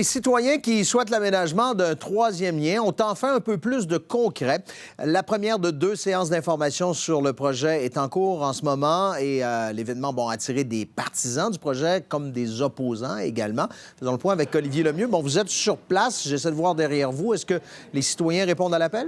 les citoyens qui souhaitent l'aménagement d'un troisième lien ont enfin un peu plus de concret. La première de 2 séances d'information sur le projet est en cours en ce moment et l'événement a attiré des partisans du projet comme des opposants également. Faisons le point avec Olivier Lemieux. Bon, vous êtes sur place. J'essaie de voir derrière vous. Est-ce que les citoyens répondent à l'appel?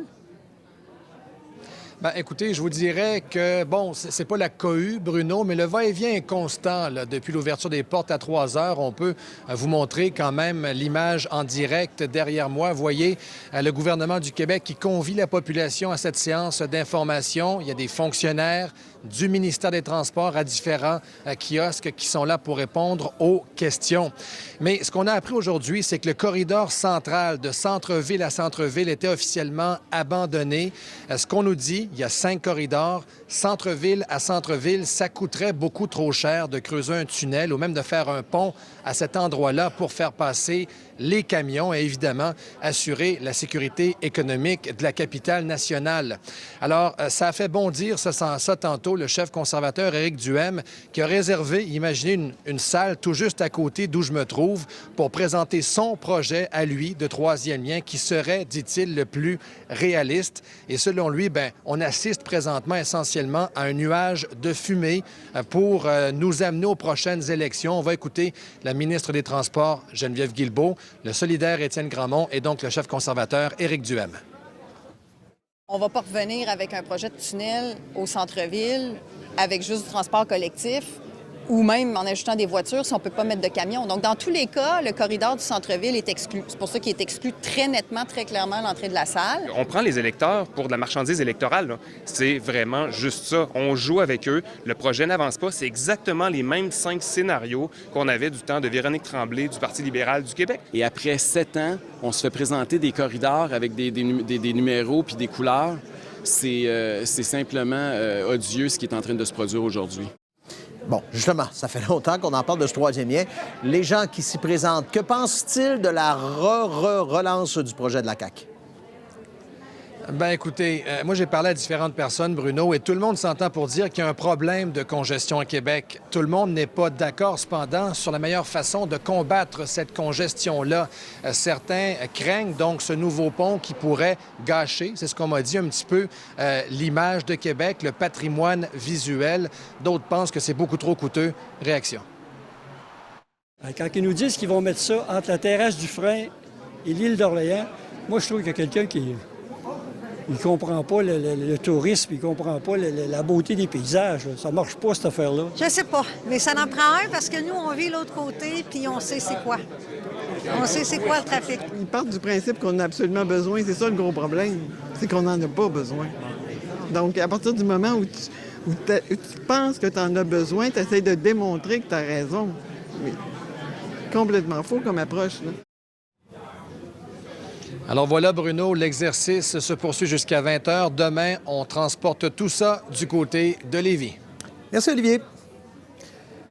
Bien, écoutez, je vous dirais que, bon, c'est pas la cohue, Bruno, mais le va-et-vient est constant. Là. Depuis l'ouverture des portes à 3 heures, on peut vous montrer quand même l'image en direct derrière moi. Vous voyez le gouvernement du Québec qui convie la population à cette séance d'information. Il y a des fonctionnaires du ministère des Transports à différents kiosques qui sont là pour répondre aux questions. Mais ce qu'on a appris aujourd'hui, c'est que le corridor central de centre-ville à centre-ville était officiellement abandonné. Ce qu'on nous dit, il y a 5 corridors. Centre-ville à centre-ville, ça coûterait beaucoup trop cher de creuser un tunnel ou même de faire un pont à cet endroit-là pour faire passer les camions et évidemment assurer la sécurité économique de la capitale nationale. Alors, ça a fait bondir ça tantôt le chef conservateur Éric Duhem qui a réservé, imaginez, une salle tout juste à côté d'où je me trouve pour présenter son projet à lui de troisième lien qui serait, dit-il, le plus réaliste. Et selon lui, bien, on assiste présentement essentiellement à un nuage de fumée pour nous amener aux prochaines élections. On va écouter la ministre des Transports, Geneviève Guilbeault, le solidaire Étienne Grandmont et donc le chef conservateur Éric Duhem. On ne va pas revenir avec un projet de tunnel au centre-ville avec juste du transport collectif ou même en ajoutant des voitures si on ne peut pas mettre de camions. Donc, dans tous les cas, le corridor du centre-ville est exclu. C'est pour ça qu'il est exclu très nettement, très clairement à l'entrée de la salle. On prend les électeurs pour de la marchandise électorale, là. C'est vraiment juste ça. On joue avec eux. Le projet n'avance pas. C'est exactement les mêmes 5 scénarios qu'on avait du temps de Véronique Tremblay du Parti libéral du Québec. Et après 7 ans, on se fait présenter des corridors avec des numéros puis des couleurs. C'est simplement odieux ce qui est en train de se produire aujourd'hui. Bon, justement, ça fait longtemps qu'on en parle de ce troisième lien. Les gens qui s'y présentent, que pensent-ils de la relance du projet de la CAQ? Bien, écoutez, moi, j'ai parlé à différentes personnes, Bruno, et tout le monde s'entend pour dire qu'il y a un problème de congestion à Québec. Tout le monde n'est pas d'accord, cependant, sur la meilleure façon de combattre cette congestion-là. Certains craignent donc ce nouveau pont qui pourrait gâcher, c'est ce qu'on m'a dit un petit peu, l'image de Québec, le patrimoine visuel. D'autres pensent que c'est beaucoup trop coûteux. Réaction. Quand ils nous disent qu'ils vont mettre ça entre la terrasse du Frein et l'île d'Orléans, moi, je trouve qu'il y a quelqu'un qui... Il ne comprend pas le tourisme, il ne comprend pas la beauté des paysages. Ça ne marche pas, cette affaire-là. Je sais pas, mais ça en prend un parce que nous, on vit l'autre côté, puis on sait c'est quoi. On sait c'est quoi le trafic. Ils partent du principe qu'on a absolument besoin. C'est ça le gros problème, c'est qu'on n'en a pas besoin. Donc, à partir du moment où tu penses que tu en as besoin, tu essaies de démontrer que tu as raison. Mais complètement faux comme approche, là. Alors voilà, Bruno, l'exercice se poursuit jusqu'à 20 h. Demain, on transporte tout ça du côté de Lévis. Merci, Olivier.